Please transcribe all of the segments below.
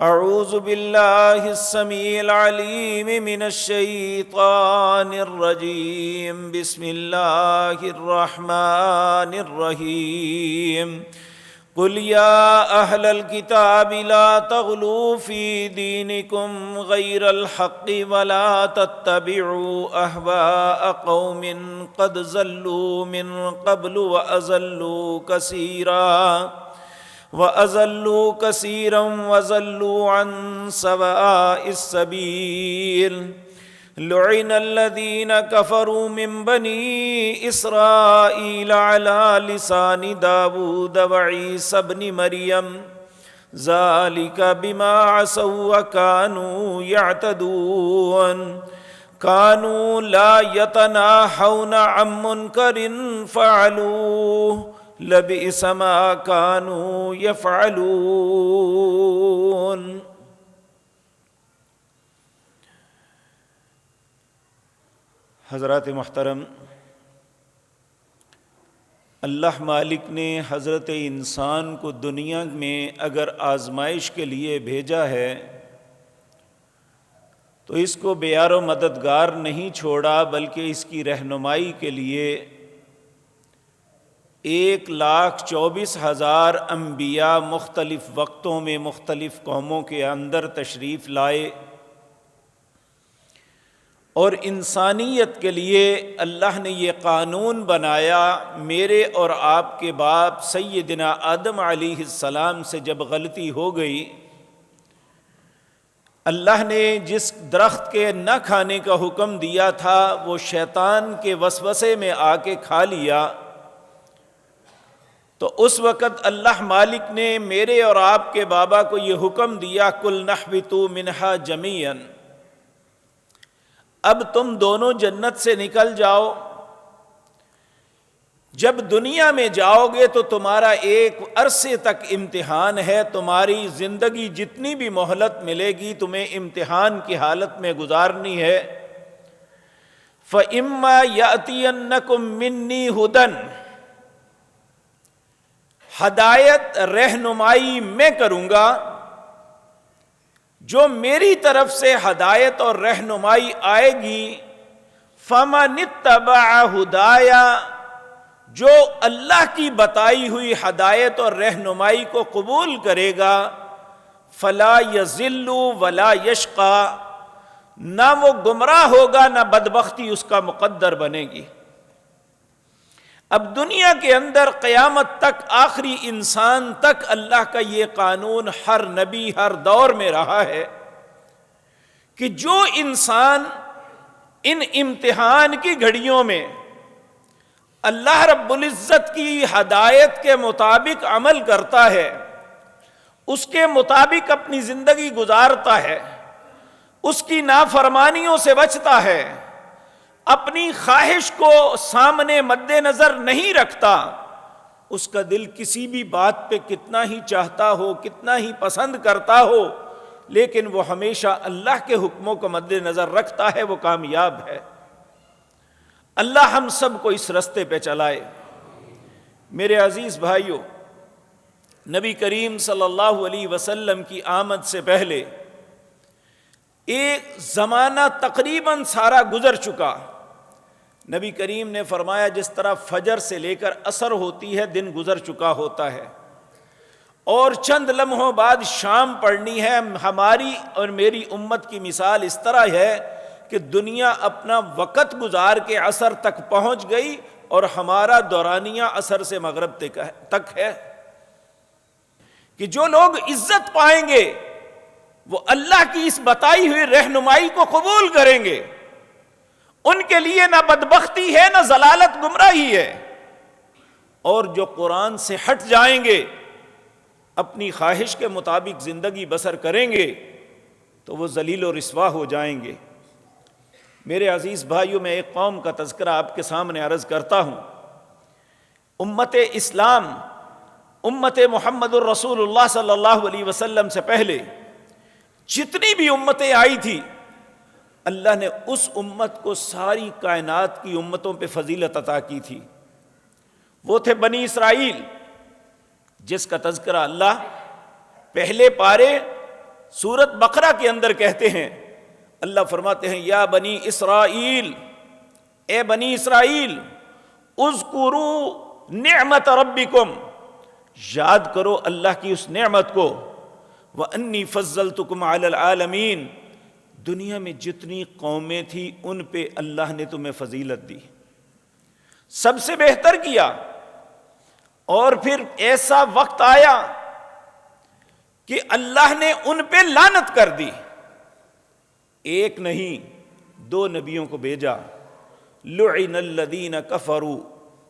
اعوذ باللہ السمیع العلیم من الشیطان الرجیم بسم اللہ الرحمن الرحیم قل یا اہل الکتاب لا تغلوا فی دینکم غیر الحق ولا تتبعوا اہواء قوم قد ضلوا من قبل وَأَضَلُّوا كَثِيرًا وَضَلُّوا عَن سَوَاءِ السَّبِيلِ لُعِنَ الَّذِينَ كَفَرُوا مِن بَنِي إِسْرَائِيلَ عَلَى لِسَانِ دَاوُودَ وَعِيسَى ابْنِ مَرْيَمَ ذَلِكَ بِمَا عَصَوْا وَكَانُوا يَعْتَدُونَ كَانُوا لَا يَتَنَاهَوْنَ عَن مُنكَرٍ فَعَلُوهُ لبئس ما كانوا يفعلون۔ حضرات محترم، اللہ مالک نے حضرت انسان کو دنیا میں اگر آزمائش کے لیے بھیجا ہے تو اس کو بے یار و مددگار نہیں چھوڑا، بلکہ اس کی رہنمائی کے لیے 1,24,000 انبیاء مختلف وقتوں میں مختلف قوموں کے اندر تشریف لائے، اور انسانیت کے لیے اللہ نے یہ قانون بنایا۔ میرے اور آپ کے باپ سیدنا آدم علیہ السلام سے جب غلطی ہو گئی، اللہ نے جس درخت کے نہ کھانے کا حکم دیا تھا وہ شیطان کے وسوسے میں آ کے کھا لیا، تو اس وقت اللہ مالک نے میرے اور آپ کے بابا کو یہ حکم دیا، کل نحبتوا منہا جمیعا، اب تم دونوں جنت سے نکل جاؤ۔ جب دنیا میں جاؤ گے تو تمہارا ایک عرصے تک امتحان ہے، تمہاری زندگی جتنی بھی مہلت ملے گی تمہیں امتحان کی حالت میں گزارنی ہے۔ فَإِمَّا يَأْتِيَنَّكُم مِّنِّي هُدًى، ہدایت رہنمائی میں کروں گا، جو میری طرف سے ہدایت اور رہنمائی آئے گی، فَمَنِ اتَّبَعَ هُدَايَ، جو اللہ کی بتائی ہوئی ہدایت اور رہنمائی کو قبول کرے گا، فَلَا يَضِلُّ وَلَا يَشْقَى، نہ وہ گمراہ ہوگا نہ بدبختی اس کا مقدر بنے گی۔ اب دنیا کے اندر قیامت تک آخری انسان تک اللہ کا یہ قانون ہر نبی ہر دور میں رہا ہے کہ جو انسان ان امتحان کی گھڑیوں میں اللہ رب العزت کی ہدایت کے مطابق عمل کرتا ہے، اس کے مطابق اپنی زندگی گزارتا ہے، اس کی نافرمانیوں سے بچتا ہے، اپنی خواہش کو سامنے مد نظر نہیں رکھتا، اس کا دل کسی بھی بات پہ کتنا ہی چاہتا ہو، کتنا ہی پسند کرتا ہو، لیکن وہ ہمیشہ اللہ کے حکموں کو مد نظر رکھتا ہے، وہ کامیاب ہے۔ اللہ ہم سب کو اس رستے پہ چلائے۔ میرے عزیز بھائیوں، نبی کریم صلی اللہ علیہ وسلم کی آمد سے پہلے ایک زمانہ تقریباً سارا گزر چکا۔ نبی کریم نے فرمایا جس طرح فجر سے لے کر عصر ہوتی ہے دن گزر چکا ہوتا ہے، اور چند لمحوں بعد شام پڑنی ہے۔ ہماری اور میری امت کی مثال اس طرح ہے کہ دنیا اپنا وقت گزار کے عصر تک پہنچ گئی، اور ہمارا دورانیہ عصر سے مغرب تک ہے، کہ جو لوگ عزت پائیں گے وہ اللہ کی اس بتائی ہوئی رہنمائی کو قبول کریں گے، ان کے لیے نہ بدبختی ہے نہ ضلالت گمراہی ہے، اور جو قرآن سے ہٹ جائیں گے، اپنی خواہش کے مطابق زندگی بسر کریں گے، تو وہ ذلیل و رسوا ہو جائیں گے۔ میرے عزیز بھائیوں، میں ایک قوم کا تذکرہ آپ کے سامنے عرض کرتا ہوں۔ امت اسلام، امت محمد الرسول اللہ صلی اللہ علیہ وسلم سے پہلے جتنی بھی امتیں آئی تھی، اللہ نے اس امت کو ساری کائنات کی امتوں پہ فضیلت عطا کی تھی۔ وہ تھے بنی اسرائیل، جس کا تذکرہ اللہ پہلے پارے سورت بقرہ کے اندر کہتے ہیں، اللہ فرماتے ہیں یا بنی اسرائیل، اے بنی اسرائیل، اذکروا نعمت ربکم، یاد کرو اللہ کی اس نعمت کو، وانی فضلتکم علی العالمین، دنیا میں جتنی قومیں تھیں ان پہ اللہ نے تمہیں فضیلت دی، سب سے بہتر کیا۔ اور پھر ایسا وقت آیا کہ اللہ نے ان پہ لعنت کر دی، ایک نہیں 2 نبیوں کو بھیجا، لعن الذین کفروا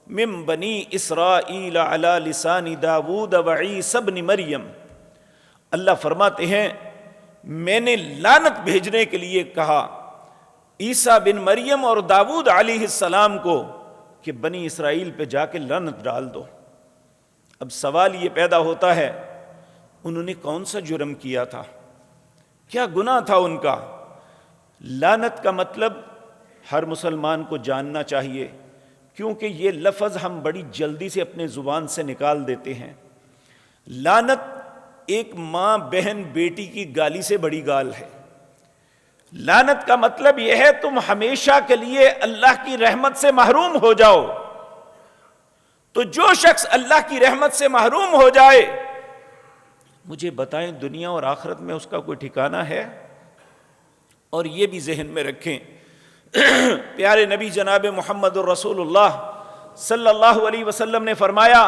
من بنی اسرائیل علی لسان داود وعیسی ابن مریم، اللہ فرماتے ہیں میں نے لعنت بھیجنے کے لیے کہا عیسیٰ بن مریم اور داود علیہ السلام کو کہ بنی اسرائیل پہ جا کے لعنت ڈال دو۔ اب سوال یہ پیدا ہوتا ہے انہوں نے کون سا جرم کیا تھا، کیا گناہ تھا ان کا؟ لعنت کا مطلب ہر مسلمان کو جاننا چاہیے، کیونکہ یہ لفظ ہم بڑی جلدی سے اپنے زبان سے نکال دیتے ہیں۔ لعنت ایک ماں بہن بیٹی کی گالی سے بڑی گال ہے۔ لعنت کا مطلب یہ ہے تم ہمیشہ کے لیے اللہ کی رحمت سے محروم ہو جاؤ۔ تو جو شخص اللہ کی رحمت سے محروم ہو جائے، مجھے بتائیں دنیا اور آخرت میں اس کا کوئی ٹھکانہ ہے؟ اور یہ بھی ذہن میں رکھیں، پیارے نبی جناب محمد الرسول اللہ صلی اللہ علیہ وسلم نے فرمایا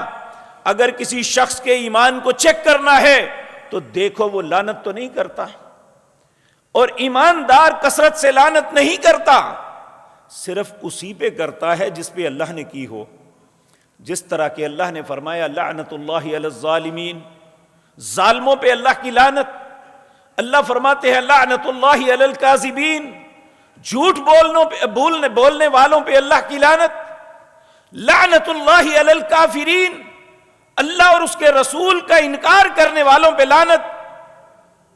اگر کسی شخص کے ایمان کو چیک کرنا ہے تو دیکھو وہ لعنت تو نہیں کرتا، اور ایماندار کثرت سے لعنت نہیں کرتا، صرف اسی پہ کرتا ہے جس پہ اللہ نے کی ہو۔ جس طرح کہ اللہ نے فرمایا لعنت اللہ علی الظالمین، ظالموں پہ اللہ کی لعنت۔ اللہ فرماتے ہیں لعنت اللہ علی الکاذبین، جھوٹ بولنے والوں پہ اللہ کی لعنت۔ لعنت اللہ علی الکافرین، اللہ اور اس کے رسول کا انکار کرنے والوں پہ لعنت۔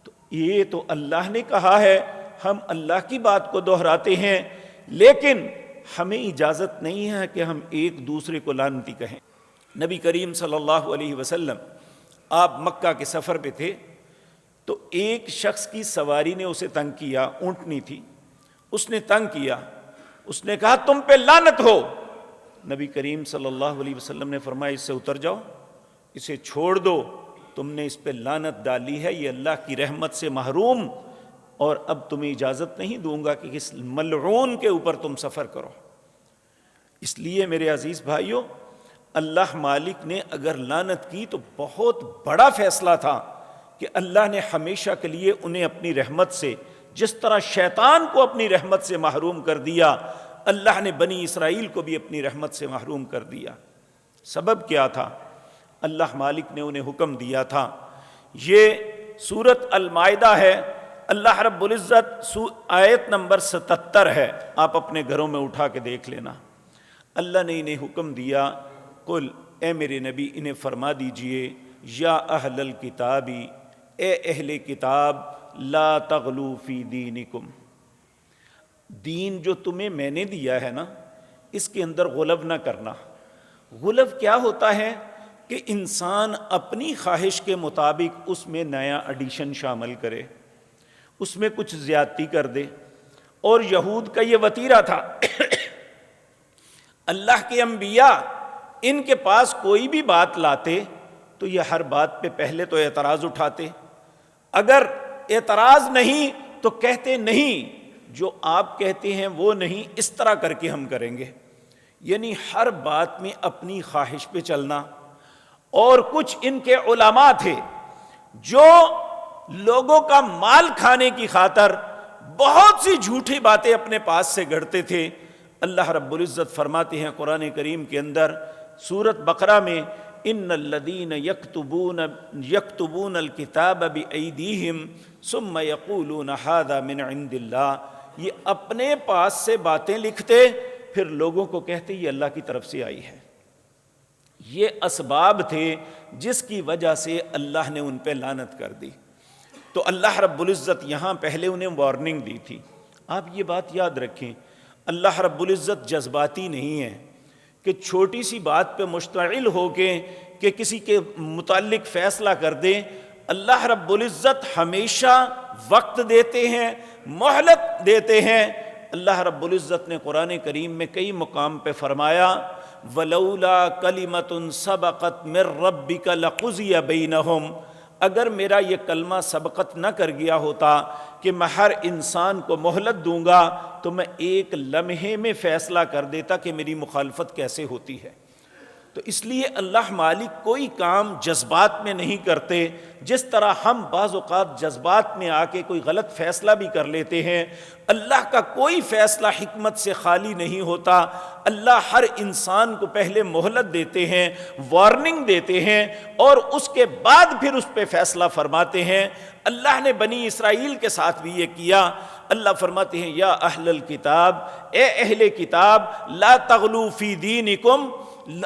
تو یہ تو اللہ نے کہا ہے، ہم اللہ کی بات کو دہراتے ہیں، لیکن ہمیں اجازت نہیں ہے کہ ہم ایک دوسرے کو لعنتی کہیں۔ نبی کریم صلی اللہ علیہ وسلم آپ مکہ کے سفر پہ تھے، تو ایک شخص کی سواری نے اسے تنگ کیا، اونٹنی تھی، اس نے تنگ کیا، اس نے کہا تم پہ لعنت ہو۔ نبی کریم صلی اللہ علیہ وسلم نے فرمایا اس سے اتر جاؤ، اسے چھوڑ دو، تم نے اس پہ لعنت ڈالی ہے، یہ اللہ کی رحمت سے محروم، اور اب تمہیں اجازت نہیں دوں گا کہ اس ملعون کے اوپر تم سفر کرو۔ اس لیے میرے عزیز بھائیوں، اللہ مالک نے اگر لعنت کی تو بہت بڑا فیصلہ تھا کہ اللہ نے ہمیشہ کے لیے انہیں اپنی رحمت سے، جس طرح شیطان کو اپنی رحمت سے محروم کر دیا، اللہ نے بنی اسرائیل کو بھی اپنی رحمت سے محروم کر دیا۔ سبب کیا تھا؟ اللہ مالک نے انہیں حکم دیا تھا۔ یہ سورت المائدہ ہے، اللہ رب العزت آیت نمبر 77 ہے، آپ اپنے گھروں میں اٹھا کے دیکھ لینا۔ اللہ نے انہیں حکم دیا، قل، اے میرے نبی انہیں فرما دیجئے، یا اہل الکتاب، اے اہل کتاب، لا تغلو فی دینکم، دین جو تمہیں میں نے دیا ہے نا، اس کے اندر غلو نہ کرنا۔ غلو کیا ہوتا ہے کہ انسان اپنی خواہش کے مطابق اس میں نیا ایڈیشن شامل کرے، اس میں کچھ زیادتی کر دے، اور یہود کا یہ وتیرہ تھا۔ اللہ کے انبیاء ان کے پاس کوئی بھی بات لاتے تو یہ ہر بات پہ پہلے تو اعتراض اٹھاتے، اگر اعتراض نہیں تو کہتے نہیں، جو آپ کہتے ہیں وہ نہیں، اس طرح کر کے ہم کریں گے، یعنی ہر بات میں اپنی خواہش پہ چلنا۔ اور کچھ ان کے علماء تھے جو لوگوں کا مال کھانے کی خاطر بہت سی جھوٹی باتیں اپنے پاس سے گھڑتے تھے۔ اللہ رب العزت فرماتے ہیں قرآن کریم کے اندر سورت بقرہ میں، ان الذین یکتبون الکتاب بایدیہم ثم یقولون ھذا من عند اللہ، یہ اپنے پاس سے باتیں لکھتے پھر لوگوں کو کہتے یہ اللہ کی طرف سے آئی ہے۔ یہ اسباب تھے جس کی وجہ سے اللہ نے ان پہ لعنت کر دی۔ تو اللہ رب العزت یہاں پہلے انہیں وارننگ دی تھی۔ آپ یہ بات یاد رکھیں، اللہ رب العزت جذباتی نہیں ہے کہ چھوٹی سی بات پہ مشتعل ہو کے کہ کسی کے متعلق فیصلہ کر دیں۔ اللہ رب العزت ہمیشہ وقت دیتے ہیں، مہلت دیتے ہیں۔ اللہ رب العزت نے قرآن کریم میں کئی مقام پہ فرمایا وَلَوْلَا كَلِمَةٌ سَبَقَتْ مِن رَبِّكَ لَقُضِيَ بَيْنَهُمْ، اگر میرا یہ کلمہ سبقت نہ کر گیا ہوتا کہ میں ہر انسان کو مہلت دوں گا تو میں ایک لمحے میں فیصلہ کر دیتا کہ میری مخالفت کیسے ہوتی ہے۔ تو اس لیے اللہ مالک کوئی کام جذبات میں نہیں کرتے، جس طرح ہم بعض اوقات جذبات میں آ کے کوئی غلط فیصلہ بھی کر لیتے ہیں، اللہ کا کوئی فیصلہ حکمت سے خالی نہیں ہوتا۔ اللہ ہر انسان کو پہلے مہلت دیتے ہیں، وارننگ دیتے ہیں، اور اس کے بعد پھر اس پہ فیصلہ فرماتے ہیں۔ اللہ نے بنی اسرائیل کے ساتھ بھی یہ کیا۔ اللہ فرماتے ہیں یا اہل الکتاب، اے اہل کتاب، لا تغلو فی دینکم،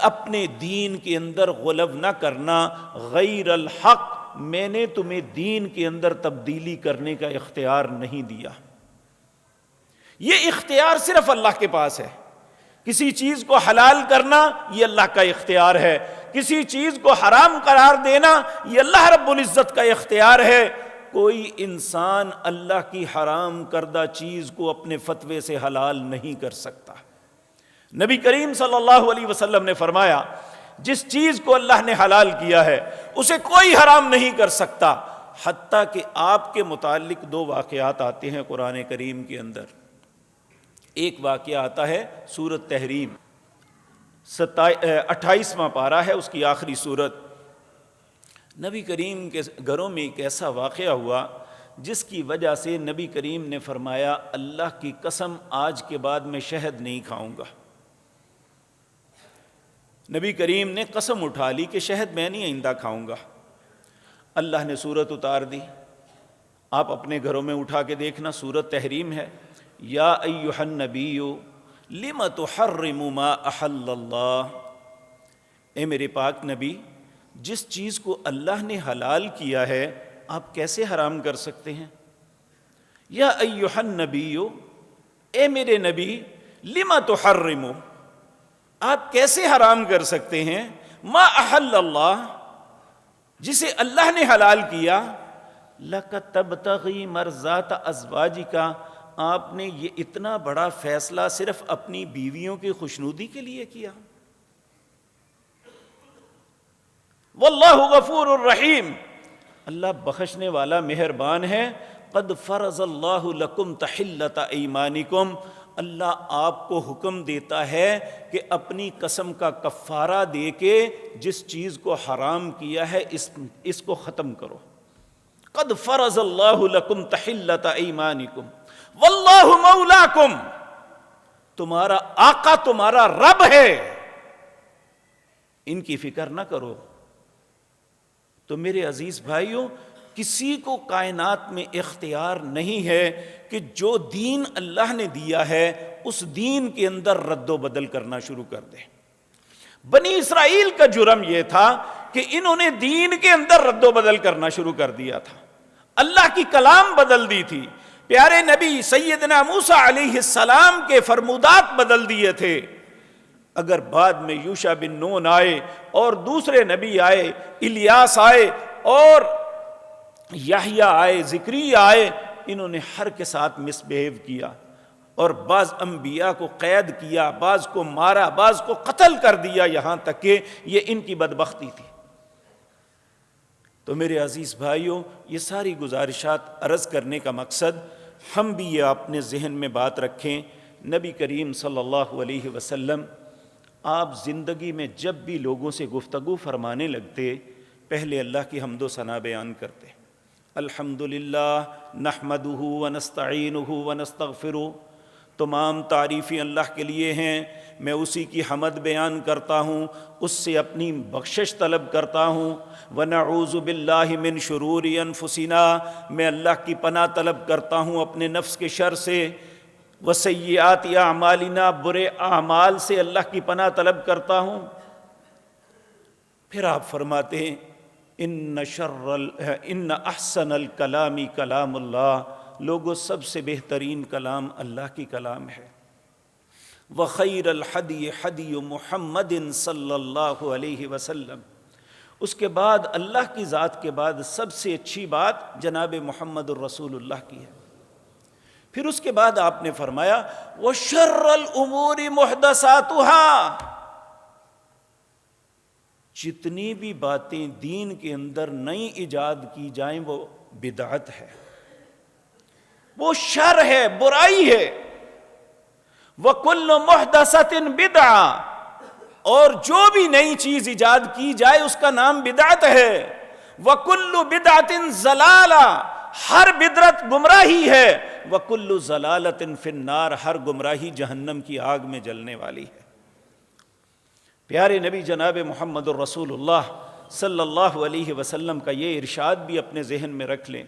اپنے دین کے اندر غلو نہ کرنا، غیر الحق، میں نے تمہیں دین کے اندر تبدیلی کرنے کا اختیار نہیں دیا۔ یہ اختیار صرف اللہ کے پاس ہے۔ کسی چیز کو حلال کرنا یہ اللہ کا اختیار ہے، کسی چیز کو حرام قرار دینا یہ اللہ رب العزت کا اختیار ہے۔ کوئی انسان اللہ کی حرام کردہ چیز کو اپنے فتوے سے حلال نہیں کر سکتا۔ نبی کریم صلی اللہ علیہ وسلم نے فرمایا جس چیز کو اللہ نے حلال کیا ہے اسے کوئی حرام نہیں کر سکتا، حتیٰ کہ آپ کے متعلق دو واقعات آتے ہیں قرآن کریم کے اندر۔ ایک واقعہ آتا ہے سورۃ تحریم، 28واں پارہ ہے اس کی آخری سورت۔ نبی کریم کے گھروں میں ایک ایسا واقعہ ہوا جس کی وجہ سے نبی کریم نے فرمایا اللہ کی قسم آج کے بعد میں شہد نہیں کھاؤں گا۔ نبی کریم نے قسم اٹھا لی کہ شہد میں نہیں آئندہ کھاؤں گا۔ اللہ نے سورت اتار دی، آپ اپنے گھروں میں اٹھا کے دیکھنا، سورت تحریم ہے، یا ایھا النبی لم تحرم ما احل اللہ، اے میرے پاک نبی جس چیز کو اللہ نے حلال کیا ہے آپ کیسے حرام کر سکتے ہیں؟ یا ایھا النبی، اے میرے نبی، لم تحرم، آپ کیسے حرام کر سکتے ہیں ما احل اللہ، جسے اللہ نے حلال کیا، لک تبتغی مرضات ازواجک، آپ نے یہ اتنا بڑا فیصلہ صرف اپنی بیویوں کی خوشنودی کے لیے کیا۔ واللہ غفور الرحیم، اللہ بخشنے والا مہربان ہے۔ قد فرض اللہ لکم تحلۃ ایمانکم، اللہ آپ کو حکم دیتا ہے کہ اپنی قسم کا کفارہ دے کے جس چیز کو حرام کیا ہے اس کو ختم کرو۔ قد فرض اللہ لکم تحلۃ ایمانکم واللہ مولاکم، تمہارا آقا تمہارا رب ہے، ان کی فکر نہ کرو۔ تو میرے عزیز بھائیوں، کسی کو کائنات میں اختیار نہیں ہے کہ جو دین اللہ نے دیا ہے اس دین کے اندر رد و بدل کرنا شروع کر دے۔ بنی اسرائیل کا جرم یہ تھا کہ انہوں نے دین کے اندر رد و بدل کرنا شروع کر دیا تھا، اللہ کی کلام بدل دی تھی، پیارے نبی سیدنا موسیٰ علیہ السلام کے فرمودات بدل دیے تھے۔ اگر بعد میں یوشع بن نون آئے اور دوسرے نبی آئے، الیاس آئے اور یحییٰ آئے، زکریا آئے، انہوں نے ہر کے ساتھ مس بہیو کیا اور بعض انبیاء کو قید کیا، بعض کو مارا، بعض کو قتل کر دیا، یہاں تک کہ یہ ان کی بدبختی تھی۔ تو میرے عزیز بھائیوں، یہ ساری گزارشات عرض کرنے کا مقصد ہم بھی یہ اپنے ذہن میں بات رکھیں، نبی کریم صلی اللہ علیہ وسلم آپ زندگی میں جب بھی لوگوں سے گفتگو فرمانے لگتے پہلے اللہ کی حمد و ثنا بیان کرتے۔ الحمدللہ نحمدہ ونستعینہ ونستغفرہ، تمام تعریفیں اللہ کے لیے ہیں، میں اسی کی حمد بیان کرتا ہوں، اس سے اپنی بخشش طلب کرتا ہوں۔ ونعوذ باللہ من شرور انفسنا، میں اللہ کی پناہ طلب کرتا ہوں اپنے نفس کے شر سے۔ وسیئات اعمالنا، برے اعمال سے اللہ کی پناہ طلب کرتا ہوں۔ پھر آپ فرماتے ہیں ان احسن الکلام کلام اللہ، لوگوں سب سے بہترین کلام اللہ کی کلام ہے۔ وخیر الحدی حدی محمد صلی اللہ علیہ وسلم، اس کے بعد اللہ کی ذات کے بعد سب سے اچھی بات جناب محمد الرسول اللہ کی ہے۔ پھر اس کے بعد آپ نے فرمایا وَشَرَّ الْأُمُورِ مُحْدَثَاتُهَا، جتنی بھی باتیں دین کے اندر نئی ایجاد کی جائیں وہ بدعت ہے، وہ شر ہے، برائی ہے۔ وَكُلُّ مُحْدَثَةٍ بِدْعَةٍ، اور جو بھی نئی چیز ایجاد کی جائے اس کا نام بدعت ہے۔ وَكُلُّ بِدْعَةٍ ضَلَالَةٍ، ہر بدعت گمراہی ہے۔ وَكُلُّ ضَلَالَةٍ فِي النَّارِ، ہر گمراہی جہنم کی آگ میں جلنے والی ہے۔ پیارے نبی جناب محمد الرسول اللہ صلی اللہ علیہ وسلم کا یہ ارشاد بھی اپنے ذہن میں رکھ لیں۔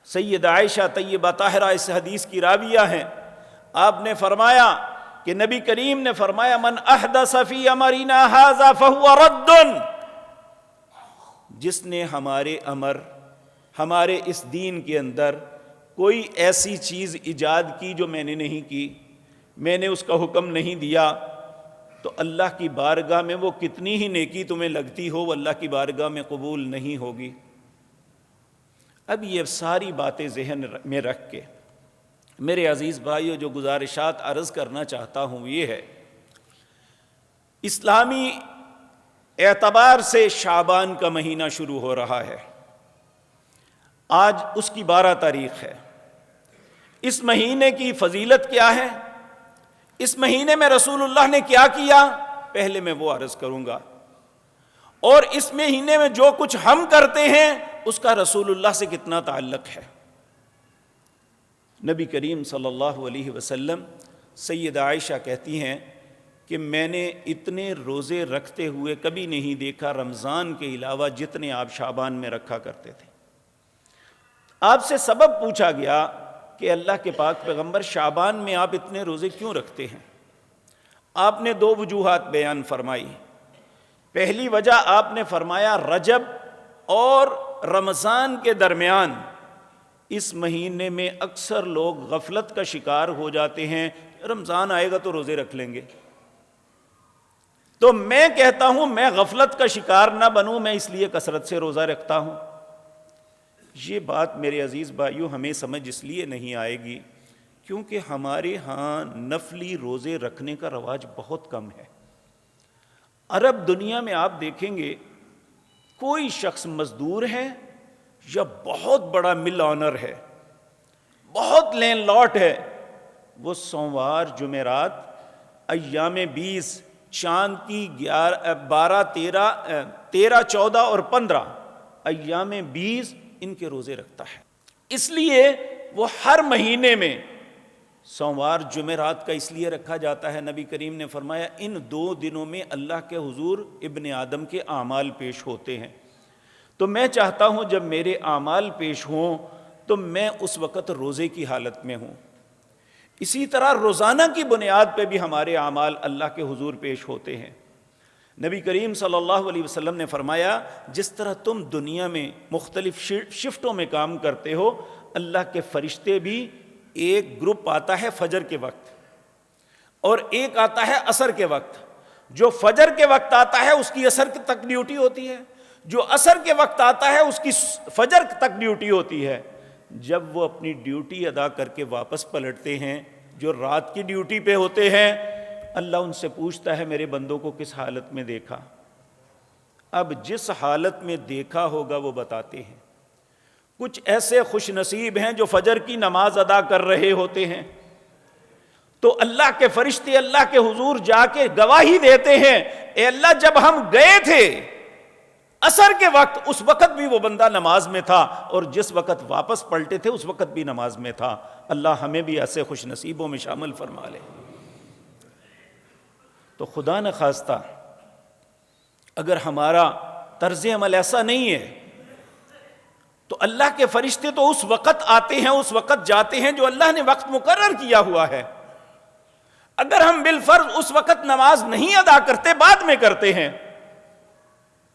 سید عائشہ طیبہ طاہرہ اس حدیث کی راویہ ہیں۔ آپ نے فرمایا کہ نبی کریم نے فرمایا من احدث فی امرنا ھذا فہو رد، جس نے ہمارے اس دین کے اندر کوئی ایسی چیز ایجاد کی جو میں نے نہیں کی، میں نے اس کا حکم نہیں دیا، تو اللہ کی بارگاہ میں وہ کتنی ہی نیکی تمہیں لگتی ہو وہ اللہ کی بارگاہ میں قبول نہیں ہوگی۔ اب یہ ساری باتیں ذہن میں رکھ کے میرے عزیز بھائیو جو گزارشات عرض کرنا چاہتا ہوں یہ ہے، اسلامی اعتبار سے شعبان کا مہینہ شروع ہو رہا ہے، آج اس کی 12 تاریخ ہے۔ اس مہینے کی فضیلت کیا ہے، اس مہینے میں رسول اللہ نے کیا کیا، پہلے میں وہ عرض کروں گا، اور اس مہینے میں جو کچھ ہم کرتے ہیں اس کا رسول اللہ سے کتنا تعلق ہے۔ نبی کریم صلی اللہ علیہ وسلم، سید عائشہ کہتی ہیں کہ میں نے اتنے روزے رکھتے ہوئے کبھی نہیں دیکھا رمضان کے علاوہ جتنے آپ شعبان میں رکھا کرتے تھے۔ آپ سے سبب پوچھا گیا کہ اللہ کے پاک پیغمبر شعبان میں آپ اتنے روزے کیوں رکھتے ہیں؟ آپ نے 2 وجوہات بیان فرمائی۔ پہلی وجہ آپ نے فرمایا رجب اور رمضان کے درمیان اس مہینے میں اکثر لوگ غفلت کا شکار ہو جاتے ہیں، رمضان آئے گا تو روزے رکھ لیں گے۔ تو میں کہتا ہوں میں غفلت کا شکار نہ بنوں، میں اس لیے کثرت سے روزہ رکھتا ہوں۔ یہ بات میرے عزیز بھائیو ہمیں سمجھ اس لیے نہیں آئے گی کیونکہ ہمارے ہاں نفلی روزے رکھنے کا رواج بہت کم ہے۔ عرب دنیا میں آپ دیکھیں گے کوئی شخص مزدور ہے یا بہت بڑا مل آنر ہے، بہت لینڈ لاٹ ہے، وہ سوموار، جمعرات، ایام 20، چاند کی 12، 13، 14 اور 15 ایام 20 ان کے روزے رکھتا ہے۔ اس لیے وہ ہر مہینے میں سوموار، جمعرات کا اس لیے رکھا جاتا ہے، نبی کریم نے فرمایا ان 2 دنوں میں اللہ کے حضور ابن آدم کے اعمال پیش ہوتے ہیں، تو میں چاہتا ہوں جب میرے اعمال پیش ہوں تو میں اس وقت روزے کی حالت میں ہوں۔ اسی طرح روزانہ کی بنیاد پہ بھی ہمارے اعمال اللہ کے حضور پیش ہوتے ہیں۔ نبی کریم صلی اللہ علیہ وسلم نے فرمایا جس طرح تم دنیا میں مختلف شفٹوں میں کام کرتے ہو، اللہ کے فرشتے بھی ایک گروپ آتا ہے فجر کے وقت اور ایک آتا ہے عصر کے وقت۔ جو فجر کے وقت آتا ہے اس کی عصر تک ڈیوٹی ہوتی ہے، جو عصر کے وقت آتا ہے اس کی فجر تک ڈیوٹی ہوتی ہے۔ جب وہ اپنی ڈیوٹی ادا کر کے واپس پلٹتے ہیں، جو رات کی ڈیوٹی پہ ہوتے ہیں، اللہ ان سے پوچھتا ہے میرے بندوں کو کس حالت میں دیکھا؟ اب جس حالت میں دیکھا ہوگا وہ بتاتے ہیں۔ کچھ ایسے خوش نصیب ہیں جو فجر کی نماز ادا کر رہے ہوتے ہیں، تو اللہ کے فرشتے اللہ کے حضور جا کے گواہی دیتے ہیں، اے اللہ جب ہم گئے تھے عصر کے وقت اس وقت بھی وہ بندہ نماز میں تھا، اور جس وقت واپس پلٹے تھے اس وقت بھی نماز میں تھا۔ اللہ ہمیں بھی ایسے خوش نصیبوں میں شامل فرما لے۔ تو خدا نخواستہ اگر ہمارا طرز عمل ایسا نہیں ہے تو اللہ کے فرشتے تو اس وقت آتے ہیں، اس وقت جاتے ہیں جو اللہ نے وقت مقرر کیا ہوا ہے۔ اگر ہم بالفرض اس وقت نماز نہیں ادا کرتے، بعد میں کرتے ہیں،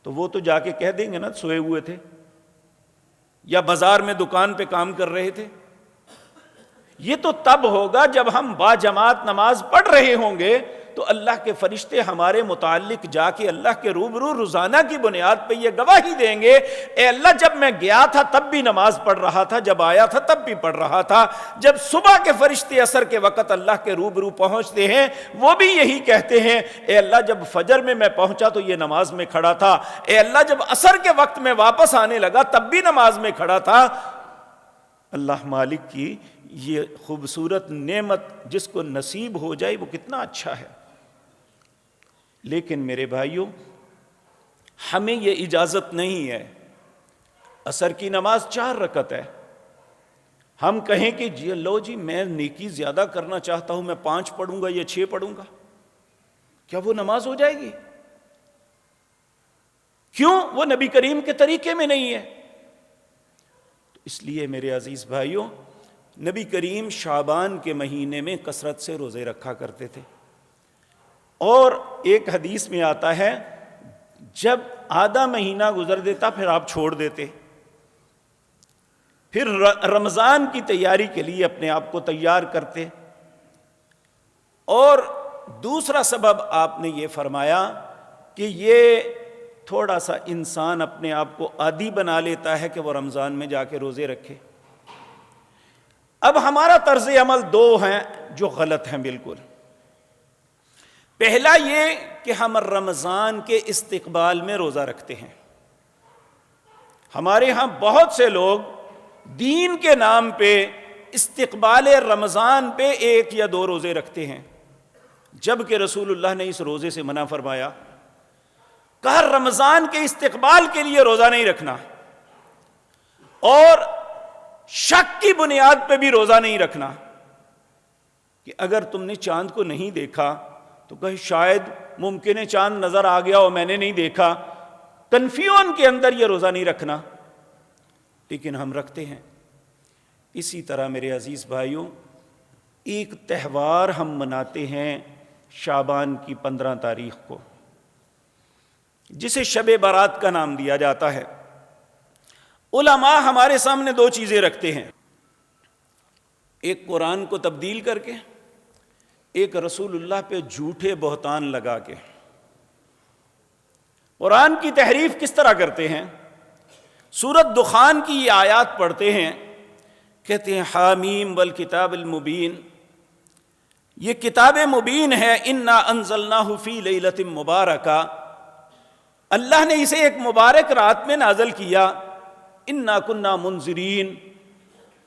تو وہ تو جا کے کہہ دیں گے نا سوئے ہوئے تھے یا بازار میں دکان پہ کام کر رہے تھے۔ یہ تو تب ہوگا جب ہم با جماعت نماز پڑھ رہے ہوں گے تو اللہ کے فرشتے ہمارے متعلق جا کے اللہ کے روبرو روزانہ کی بنیاد پہ یہ گواہی دیں گے، اے اللہ جب میں گیا تھا تب بھی نماز پڑھ رہا تھا، جب آیا تھا تب بھی پڑھ رہا تھا۔ جب صبح کے فرشتے عصر کے وقت اللہ کے روبرو پہنچتے ہیں وہ بھی یہی کہتے ہیں، اے اللہ جب فجر میں پہنچا تو یہ نماز میں کھڑا تھا، اے اللہ جب عصر کے وقت میں واپس آنے لگا تب بھی نماز میں کھڑا تھا۔ اللہ مالک کی یہ خوبصورت نعمت جس کو نصیب ہو جائے وہ کتنا اچھا ہے۔ لیکن میرے بھائیوں، ہمیں یہ اجازت نہیں ہے، عصر کی نماز 4 رکعت ہے، ہم کہیں کہ جی لو جی میں نیکی زیادہ کرنا چاہتا ہوں، میں 5 پڑھوں گا یا 6 پڑھوں گا، کیا وہ نماز ہو جائے گی؟ کیوں؟ وہ نبی کریم کے طریقے میں نہیں ہے۔ اس لیے میرے عزیز بھائیوں، نبی کریم شعبان کے مہینے میں کثرت سے روزے رکھا کرتے تھے، اور ایک حدیث میں آتا ہے جب آدھا مہینہ گزر دیتا پھر آپ چھوڑ دیتے، پھر رمضان کی تیاری کے لیے اپنے آپ کو تیار کرتے۔ اور دوسرا سبب آپ نے یہ فرمایا کہ یہ تھوڑا سا انسان اپنے آپ کو عادی بنا لیتا ہے کہ وہ رمضان میں جا کے روزے رکھے۔ اب ہمارا طرز عمل 2 ہیں جو غلط ہیں بالکل۔ پہلا یہ کہ ہم رمضان کے استقبال میں روزہ رکھتے ہیں۔ ہمارے ہاں بہت سے لوگ دین کے نام پہ استقبال رمضان پہ 1 یا 2 روزے رکھتے ہیں، جبکہ رسول اللہ نے اس روزے سے منع فرمایا، کہا رمضان کے استقبال کے لیے روزہ نہیں رکھنا، اور شک کی بنیاد پہ بھی روزہ نہیں رکھنا کہ اگر تم نے چاند کو نہیں دیکھا تو کہیں شاید ممکن ہے چاند نظر آ گیا ہو میں نے نہیں دیکھا، کنفیوژن کے اندر یہ روزہ نہیں رکھنا، لیکن ہم رکھتے ہیں۔ اسی طرح میرے عزیز بھائیوں، ایک تہوار ہم مناتے ہیں شعبان کی 15 تاریخ کو، جسے شب برات کا نام دیا جاتا ہے۔ علماء ہمارے سامنے 2 چیزیں رکھتے ہیں، ایک قرآن کو تبدیل کر کے، ایک رسول اللہ پہ جھوٹے بہتان لگا کے۔ قرآن کی تحریف کس طرح کرتے ہیں؟ سورۃ دخان کی یہ آیات پڑھتے ہیں، کہتے ہیں حامیم والکتاب المبین، یہ کتاب مبین ہے، انا انزلناہ فی لیلۃ مبارکہ، اللہ نے اسے ایک مبارک رات میں نازل کیا، انا کننا منذرین،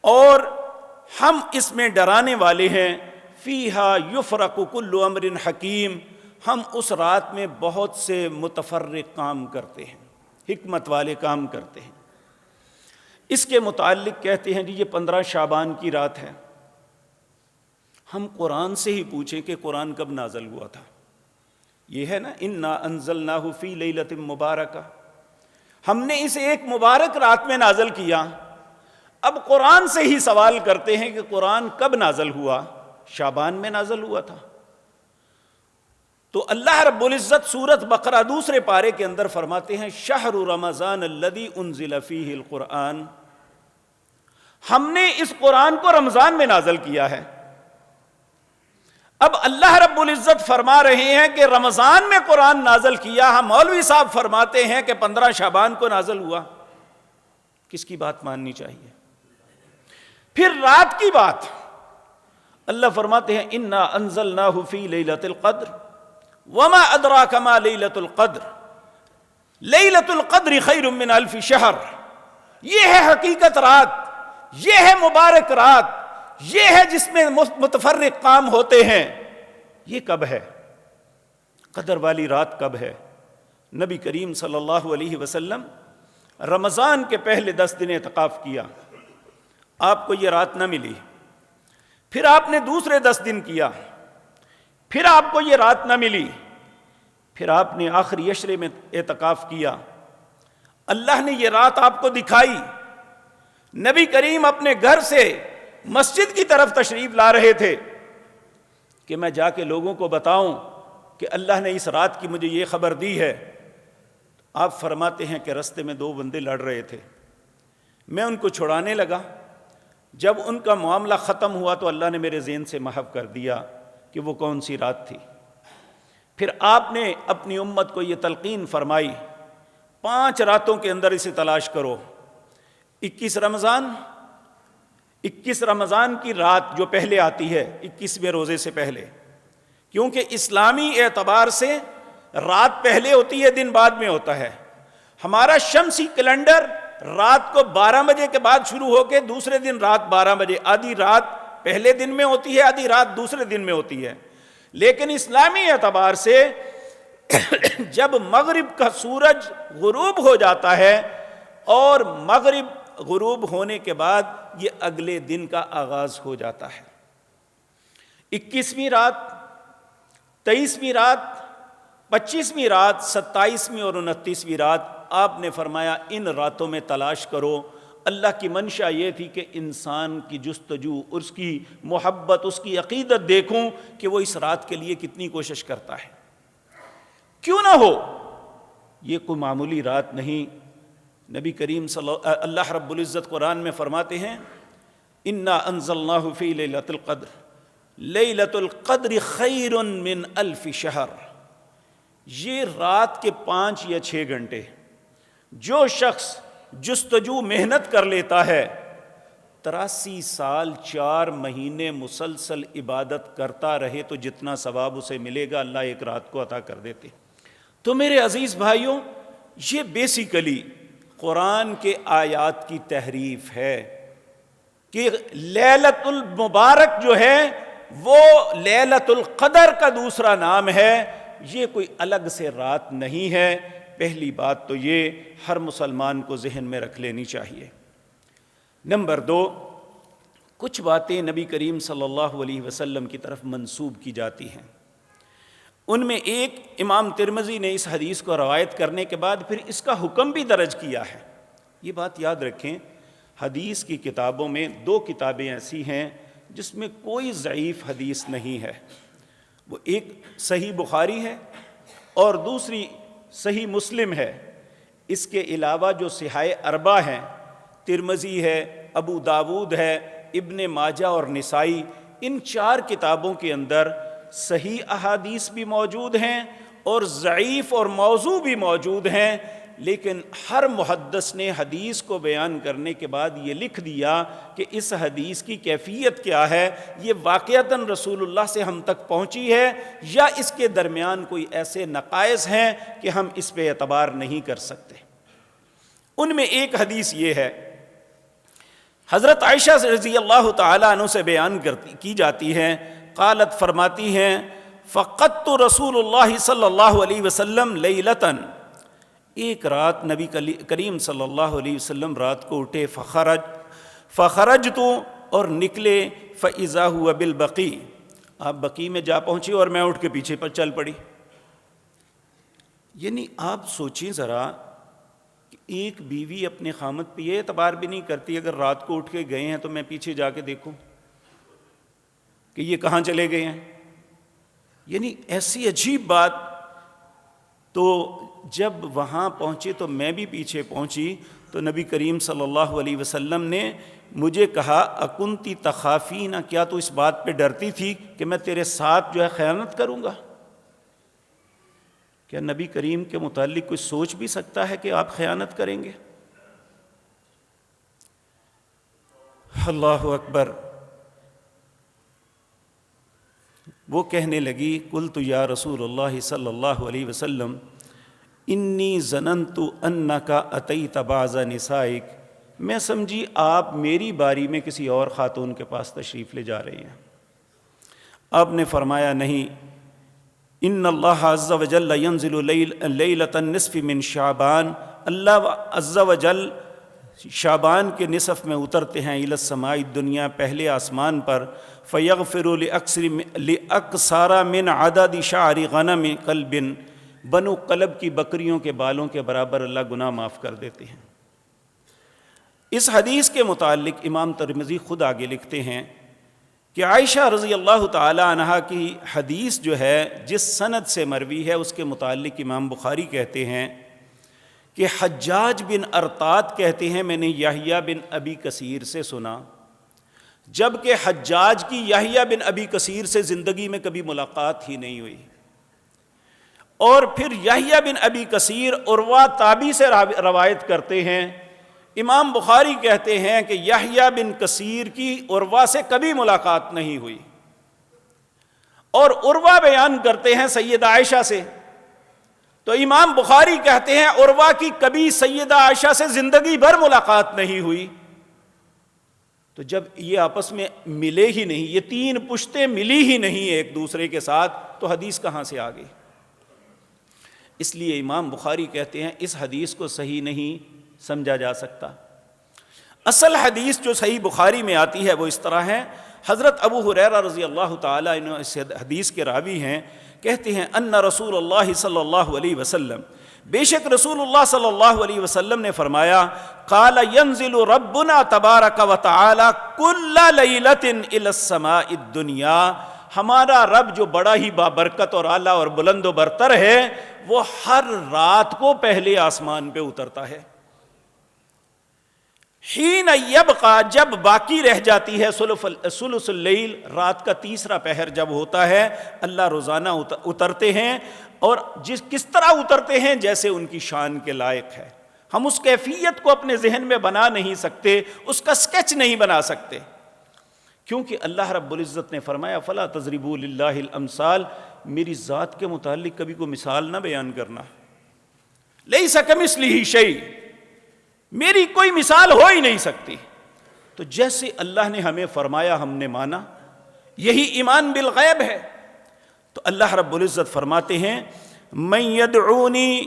اور ہم اس میں ڈرانے والے ہیں، فیہا یفرق کل امر حکیم، ہم اس رات میں بہت سے متفرق کام کرتے ہیں، حکمت والے کام کرتے ہیں۔ اس کے متعلق کہتے ہیں جی یہ 15 شعبان کی رات ہے۔ ہم قرآن سے ہی پوچھیں کہ قرآن کب نازل ہوا تھا؟ یہ ہے نا انا انزلناہ فی لیلۃ مبارکہ، ہم نے اسے ایک مبارک رات میں نازل کیا۔ اب قرآن سے ہی سوال کرتے ہیں کہ قرآن کب نازل ہوا؟ شعبان میں نازل ہوا تھا۔ تو اللہ رب العزت سورۃ بقرہ 2 پارے کے اندر فرماتے ہیں شہر رمضان الذی انزل فیہ القرآن، ہم نے اس قرآن کو رمضان میں نازل کیا ہے۔ اب اللہ رب العزت فرما رہے ہیں کہ رمضان میں قرآن نازل کیا، ہم مولوی صاحب فرماتے ہیں کہ 15 شعبان کو نازل ہوا۔ کس کی بات ماننی چاہیے؟ پھر رات کی بات اللہ فرماتے ہیں انا انزلناہ فی لیلۃ القدر وما ادراک ما لیلۃ القدر لیلۃ القدر خیر من الف شہر، یہ ہے حقیقت رات، یہ ہے مبارک رات، یہ ہے جس میں متفرق کام ہوتے ہیں۔ یہ کب ہے؟ قدر والی رات کب ہے؟ نبی کریم صلی اللہ علیہ وسلم رمضان کے پہلے 10 دن اعتکاف کیا، آپ کو یہ رات نہ ملی، پھر آپ نے دوسرے 10 دن کیا، پھر آپ کو یہ رات نہ ملی، پھر آپ نے آخری عشرے میں اعتکاف کیا، اللہ نے یہ رات آپ کو دکھائی۔ نبی کریم اپنے گھر سے مسجد کی طرف تشریف لا رہے تھے کہ میں جا کے لوگوں کو بتاؤں کہ اللہ نے اس رات کی مجھے یہ خبر دی ہے۔ آپ فرماتے ہیں کہ رستے میں 2 بندے لڑ رہے تھے، میں ان کو چھڑانے لگا، جب ان کا معاملہ ختم ہوا تو اللہ نے میرے ذہن سے محو کر دیا کہ وہ کون سی رات تھی۔ پھر آپ نے اپنی امت کو یہ تلقین فرمائی 5 راتوں کے اندر اسے تلاش کرو. 21 رمضان کی رات جو پہلے آتی ہے 21ویں روزے سے پہلے، کیونکہ اسلامی اعتبار سے رات پہلے ہوتی ہے، دن بعد میں ہوتا ہے. ہمارا شمسی کیلنڈر رات کو 12 بجے کے بعد شروع ہو کے دوسرے دن رات 12 بجے، آدھی رات پہلے دن میں ہوتی ہے، آدھی رات دوسرے دن میں ہوتی ہے. لیکن اسلامی اعتبار سے جب مغرب کا سورج غروب ہو جاتا ہے اور مغرب غروب ہونے کے بعد یہ اگلے دن کا آغاز ہو جاتا ہے. 21ویں رات، 23ویں رات، 25ویں رات، 27ویں اور 29ویں رات آپ نے فرمایا ان راتوں میں تلاش کرو. اللہ کی منشا یہ تھی کہ انسان کی جستجو، اس کی محبت، اس کی عقیدت دیکھوں کہ وہ اس رات کے لیے کتنی کوشش کرتا ہے. کیوں نہ ہو یہ کوئی معمولی رات نہیں. نبی کریم اللہ رب العزت قرآن میں فرماتے ہیں انا انزلناہ فی لیلۃ القدر لیلۃ القدر خیر من الف شہر. یہ رات کے 5 یا 6 گھنٹے جو شخص جستجو محنت کر لیتا ہے 83 سال 4 مہینے مسلسل عبادت کرتا رہے تو جتنا ثواب اسے ملے گا اللہ ایک رات کو عطا کر دیتے. تو میرے عزیز بھائیوں، یہ بیسیکلی قرآن کے آیات کی تحریف ہے کہ لیلۃ المبارک جو ہے وہ لیلۃ القدر کا دوسرا نام ہے، یہ کوئی الگ سے رات نہیں ہے. پہلی بات تو یہ ہر مسلمان کو ذہن میں رکھ لینی چاہیے. نمبر 2، کچھ باتیں نبی کریم صلی اللہ علیہ وسلم کی طرف منسوب کی جاتی ہیں. ان میں ایک، امام ترمذی نے اس حدیث کو روایت کرنے کے بعد پھر اس کا حکم بھی درج کیا ہے. یہ بات یاد رکھیں، حدیث کی کتابوں میں 2 کتابیں ایسی ہیں جس میں کوئی ضعیف حدیث نہیں ہے. وہ ایک صحیح بخاری ہے اور دوسری صحیح مسلم ہے. اس کے علاوہ جو صحاح 4 ہیں، ترمذی ہے، ابو داود ہے، ابن ماجہ اور نسائی، ان 4 کتابوں کے اندر صحیح احادیث بھی موجود ہیں اور ضعیف اور موضوع بھی موجود ہیں. لیکن ہر محدث نے حدیث کو بیان کرنے کے بعد یہ لکھ دیا کہ اس حدیث کی کیفیت کیا ہے، یہ واقعتاً رسول اللہ سے ہم تک پہنچی ہے یا اس کے درمیان کوئی ایسے نقائص ہیں کہ ہم اس پہ اعتبار نہیں کر سکتے. ان میں ایک حدیث یہ ہے، حضرت عائشہ رضی اللہ تعالیٰ عنہ سے بیان کی جاتی ہے، قالت فرماتی ہیں فقدت رسول اللہ صلی اللہ علیہ وسلم لیلتاً، ایک رات نبی کریم صلی اللہ علیہ وسلم رات کو اٹھے، فخرجت اور نکلے، فاذا هو بالبقیع، آپ بقیع میں جا پہنچے اور میں اٹھ کے پیچھے پر چل پڑی. یعنی آپ سوچیں ذرا، ایک بیوی اپنے خامد پہ یہ اعتبار بھی نہیں کرتی اگر رات کو اٹھ کے گئے ہیں تو میں پیچھے جا کے دیکھوں کہ یہ کہاں چلے گئے ہیں. یعنی ایسی عجیب بات. تو جب وہاں پہنچے تو میں بھی پیچھے پہنچی تو نبی کریم صلی اللہ علیہ وسلم نے مجھے کہا اکنتی تخافین، کیا تو اس بات پہ ڈرتی تھی کہ میں تیرے ساتھ جو ہے خیانت کروں گا؟ کیا نبی کریم کے متعلق کوئی سوچ بھی سکتا ہے کہ آپ خیانت کریں گے؟ اللہ اکبر. وہ کہنے لگی قلت یا رسول اللہ صلی اللہ علیہ وسلم انی ظننت انک اتیت بعض نسائک، میں سمجھی آپ میری باری میں کسی اور خاتون کے پاس تشریف لے جا رہی ہیں. آپ نے فرمایا نہیں، ان اللہ عز وجل ینزل لیلۃ النصف من شعبان، اللہ عز وجل شعبان کے نصف میں اترتے ہیں الی السماء الدنیا، پہلے آسمان پر، فیغفر لاکثر من عدد شعر غنم قلب، بنو قلب کی بکریوں کے بالوں کے برابر اللہ گناہ معاف کر دیتے ہیں. اس حدیث کے متعلق امام ترمذی خود آگے لکھتے ہیں کہ عائشہ رضی اللہ تعالی عنہا کی حدیث جو ہے جس سند سے مروی ہے اس کے متعلق امام بخاری کہتے ہیں کہ حجاج بن ارطاد کہتے ہیں میں نے یحییٰ بن ابی کثیر سے سنا، جبکہ حجاج کی یحییٰ بن ابی کثیر سے زندگی میں کبھی ملاقات ہی نہیں ہوئی. اور پھر یحییٰ بن ابی کثیر عروہ تابعی سے روایت کرتے ہیں، امام بخاری کہتے ہیں کہ یحییٰ بن کثیر کی عروہ سے کبھی ملاقات نہیں ہوئی، اور عروہ بیان کرتے ہیں سیدہ عائشہ سے، تو امام بخاری کہتے ہیں عروہ کی کبھی سیدہ عائشہ سے زندگی بھر ملاقات نہیں ہوئی۔ تو جب یہ آپس میں ملے ہی نہیں، یہ تین پشتیں ملی ہی نہیں ایک دوسرے کے ساتھ، تو حدیث کہاں سے آ گئی؟ اس لیے امام بخاری کہتے ہیں اس حدیث کو صحیح نہیں سمجھا جا سکتا۔ اصل حدیث جو صحیح بخاری میں آتی ہے وہ اس طرح ہے، حضرت ابو ہریرہ رضی اللہ تعالیٰ عنہ اس حدیث کے راوی ہیں، کہتے ہیں ان رسول اللہ صلی اللہ علیہ وسلم، بے شک رسول اللہ صلی اللہ علیہ وسلم نے فرمایا، قال ينزل ربنا تبارک و تعالی کل لیلۃ الی السماء الدنیا، ہمارا رب جو بڑا ہی بابرکت اور اعلیٰ اور بلند و برتر ہے، وہ ہر رات کو پہلے آسمان پہ اترتا ہے۔ حین یبقا، جب باقی رہ جاتی ہے ثلث اللیل، رات کا تیسرا پہر جب ہوتا ہے، اللہ روزانہ اترتے ہیں، اور کس طرح اترتے ہیں جیسے ان کی شان کے لائق ہے۔ ہم اس کیفیت کو اپنے ذہن میں بنا نہیں سکتے، اس کا سکیچ نہیں بنا سکتے، کیونکہ اللہ رب العزت نے فرمایا فلا تضربوا للہ الامثال، میری ذات کے متعلق کبھی کوئی مثال نہ بیان کرنا، لیس کمثلہ شیء، میری کوئی مثال ہو ہی نہیں سکتی۔ تو جیسے اللہ نے ہمیں فرمایا ہم نے مانا، یہی ایمان بالغیب ہے۔ تو اللہ رب العزت فرماتے ہیں من یدعونی،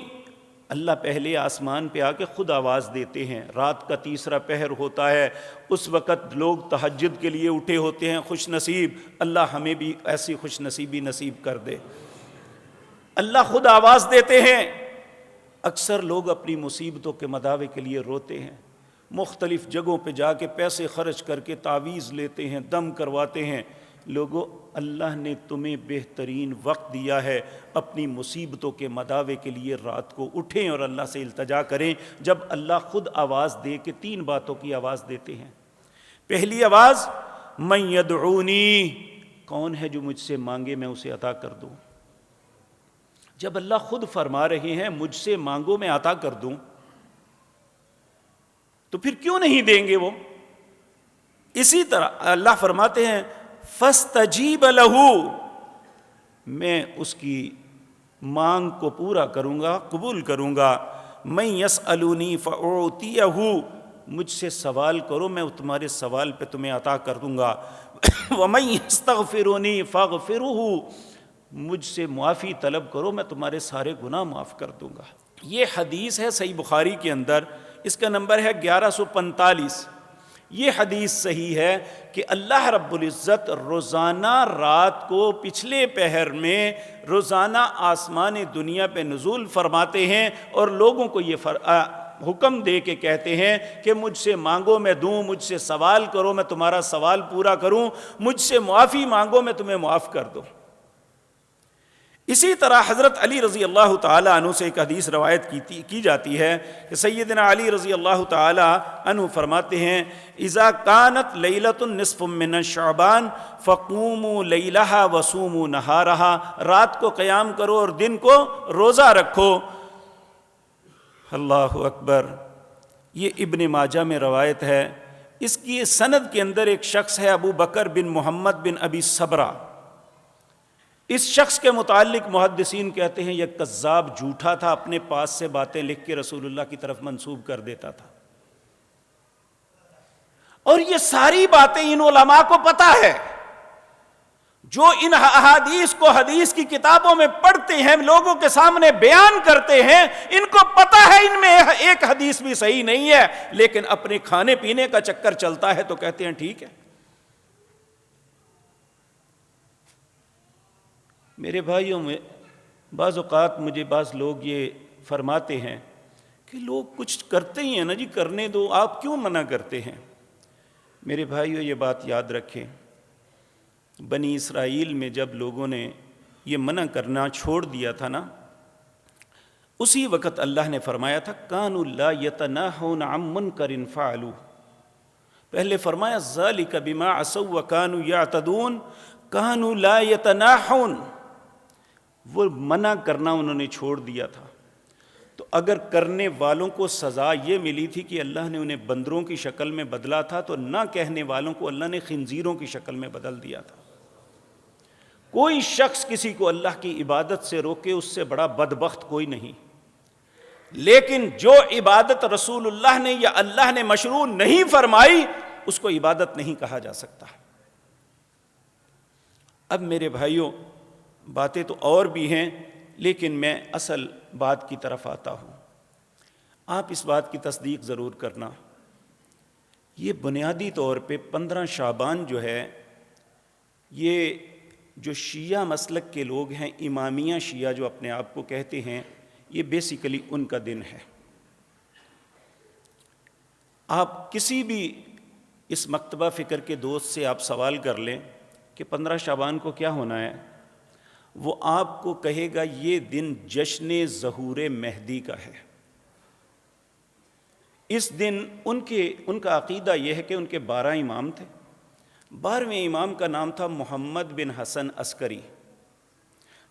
اللہ پہلے آسمان پہ آ کے خود آواز دیتے ہیں، رات کا تیسرا پہر ہوتا ہے، اس وقت لوگ تہجد کے لیے اٹھے ہوتے ہیں، خوش نصیب، اللہ ہمیں بھی ایسی خوش نصیبی نصیب کر دے۔ اللہ خود آواز دیتے ہیں، اکثر لوگ اپنی مصیبتوں کے مداوے کے لیے روتے ہیں، مختلف جگہوں پہ جا کے پیسے خرچ کر کے تعویذ لیتے ہیں، دم کرواتے ہیں۔ لوگوں، اللہ نے تمہیں بہترین وقت دیا ہے، اپنی مصیبتوں کے مداوے کے لیے رات کو اٹھیں اور اللہ سے التجا کریں۔ جب اللہ خود آواز دے کے تین باتوں کی آواز دیتے ہیں، پہلی آواز من یدعونی، کون ہے جو مجھ سے مانگے میں اسے عطا کر دوں۔ جب اللہ خود فرما رہے ہیں مجھ سے مانگو میں عطا کر دوں، تو پھر کیوں نہیں دیں گے وہ؟ اسی طرح اللہ فرماتے ہیں فاستجیب لہ، میں اس کی مانگ کو پورا کروں گا، قبول کروں گا۔ من یسألونی فاعطیہ، مجھ سے سوال کرو میں تمہارے سوال پہ تمہیں عطا کر دوں گا۔ ومن یستغفرنی فاغفرہ، مجھ سے معافی طلب کرو میں تمہارے سارے گناہ معاف کر دوں گا۔ یہ حدیث ہے صحیح بخاری کے اندر، اس کا نمبر ہے 1145۔ یہ حدیث صحیح ہے کہ اللہ رب العزت روزانہ رات کو پچھلے پہر میں روزانہ آسمان دنیا پہ نزول فرماتے ہیں، اور لوگوں کو یہ حکم دے کے کہتے ہیں کہ مجھ سے مانگو میں دوں، مجھ سے سوال کرو میں تمہارا سوال پورا کروں، مجھ سے معافی مانگو میں تمہیں معاف کر دوں۔ اسی طرح حضرت علی رضی اللہ تعالیٰ عنہ سے ایک حدیث روایت کی جاتی ہے کہ سیدنا علی رضی اللہ تعالیٰ عنہ فرماتے ہیں اذا کانت لیلۃ نصف من شعبان فقوموا لیلہا وصوموا نہارہا، رات کو قیام کرو اور دن کو روزہ رکھو۔ اللہ اکبر۔ یہ ابن ماجہ میں روایت ہے، اس کی سند کے اندر ایک شخص ہے ابو بکر بن محمد بن ابی صبرہ۔ اس شخص کے متعلق محدثین کہتے ہیں یہ کذاب، جھوٹا تھا، اپنے پاس سے باتیں لکھ کے رسول اللہ کی طرف منسوب کر دیتا تھا، اور یہ ساری باتیں ان علماء کو پتہ ہے جو ان احادیث کو حدیث کی کتابوں میں پڑھتے ہیں، لوگوں کے سامنے بیان کرتے ہیں، ان کو پتہ ہے ان میں ایک حدیث بھی صحیح نہیں ہے، لیکن اپنے کھانے پینے کا چکر چلتا ہے تو کہتے ہیں ٹھیک ہے۔ میرے بھائیوں میں بعض اوقات مجھے بعض لوگ یہ فرماتے ہیں کہ لوگ کچھ کرتے ہی ہیں نا جی، کرنے دو، آپ کیوں منع کرتے ہیں؟ میرے بھائیوں یہ بات یاد رکھیں، بنی اسرائیل میں جب لوگوں نے یہ منع کرنا چھوڑ دیا تھا نا، اسی وقت اللہ نے فرمایا تھا کانوا لا یتناہون عن منکر فعلوہ، پہلے فرمایا ذالک بما عصوا وکانوا یعتدون، کانوا لا یتناہون، وہ منع کرنا انہوں نے چھوڑ دیا تھا، تو اگر کرنے والوں کو سزا یہ ملی تھی کہ اللہ نے انہیں بندروں کی شکل میں بدلا تھا، تو نہ کہنے والوں کو اللہ نے خنزیروں کی شکل میں بدل دیا تھا۔ کوئی شخص کسی کو اللہ کی عبادت سے روکے اس سے بڑا بدبخت کوئی نہیں، لیکن جو عبادت رسول اللہ نے یا اللہ نے مشروع نہیں فرمائی اس کو عبادت نہیں کہا جا سکتا۔ اب میرے بھائیوں، باتیں تو اور بھی ہیں، لیکن میں اصل بات کی طرف آتا ہوں۔ آپ اس بات کی تصدیق ضرور کرنا، یہ بنیادی طور پہ 15 شعبان جو ہے، یہ جو شیعہ مسلک کے لوگ ہیں، امامیہ شیعہ جو اپنے آپ کو کہتے ہیں، یہ بیسیکلی ان کا دن ہے۔ آپ کسی بھی اس مکتبہ فکر کے دوست سے آپ سوال کر لیں کہ 15 شعبان کو کیا ہونا ہے، وہ آپ کو کہے گا یہ دن جشن ظہور مہدی کا ہے۔ اس دن ان کا عقیدہ یہ ہے کہ ان کے 12 امام تھے، 12ویں امام کا نام تھا محمد بن حسن عسکری،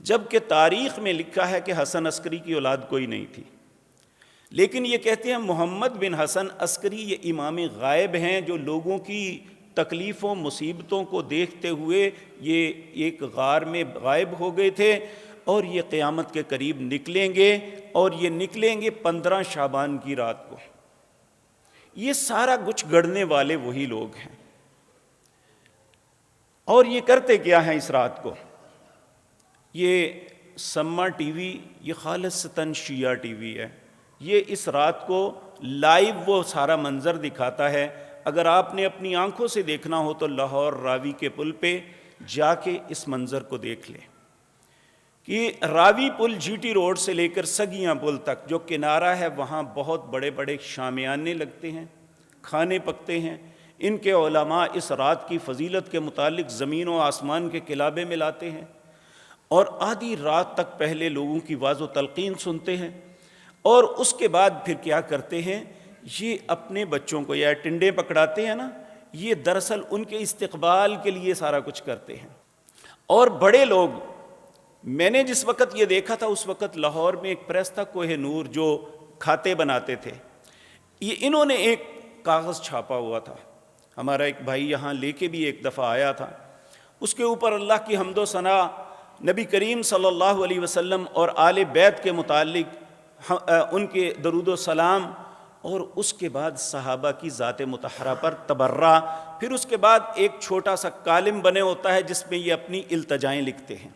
جبکہ تاریخ میں لکھا ہے کہ حسن عسکری کی اولاد کوئی نہیں تھی، لیکن یہ کہتے ہیں محمد بن حسن عسکری یہ امام غائب ہیں جو لوگوں کی تکلیفوں مصیبتوں کو دیکھتے ہوئے یہ ایک غار میں غائب ہو گئے تھے، اور یہ قیامت کے قریب نکلیں گے، اور یہ نکلیں گے 15 شعبان کی رات کو۔ یہ سارا کچھ گڑھنے والے وہی لوگ ہیں، اور یہ کرتے کیا ہیں اس رات کو؟ یہ سما ٹی وی، یہ خالصتاً شیعہ ٹی وی ہے، یہ اس رات کو لائیو وہ سارا منظر دکھاتا ہے۔ اگر آپ نے اپنی آنکھوں سے دیکھنا ہو تو لاہور راوی کے پل پہ جا کے اس منظر کو دیکھ لیں کہ راوی پل جی ٹی روڈ سے لے کر سگیاں پل تک جو کنارہ ہے، وہاں بہت بڑے بڑے شامیانے لگتے ہیں، کھانے پکتے ہیں۔ ان کے علماء اس رات کی فضیلت کے متعلق زمین و آسمان کے کلابے میں لاتے ہیں، اور آدھی رات تک پہلے لوگوں کی واعظ و تلقین سنتے ہیں، اور اس کے بعد پھر کیا کرتے ہیں، یہ اپنے بچوں کو یا ٹنڈے پکڑاتے ہیں نا، یہ دراصل ان کے استقبال کے لیے سارا کچھ کرتے ہیں۔ اور بڑے لوگ، میں نے جس وقت یہ دیکھا تھا اس وقت لاہور میں ایک پریس تھا کوہ نور جو کھاتے بناتے تھے، یہ انہوں نے ایک کاغذ چھاپا ہوا تھا، ہمارا ایک بھائی یہاں لے کے بھی ایک دفعہ آیا تھا، اس کے اوپر اللہ کی حمد و ثنا، نبی کریم صلی اللہ علیہ وسلم اور آل بیت کے متعلق ان کے درود و سلام، اور اس کے بعد صحابہ کی ذات مطہرہ پر تبرہ، پھر اس کے بعد ایک چھوٹا سا کالم بنے ہوتا ہے جس میں یہ اپنی التجائیں لکھتے ہیں،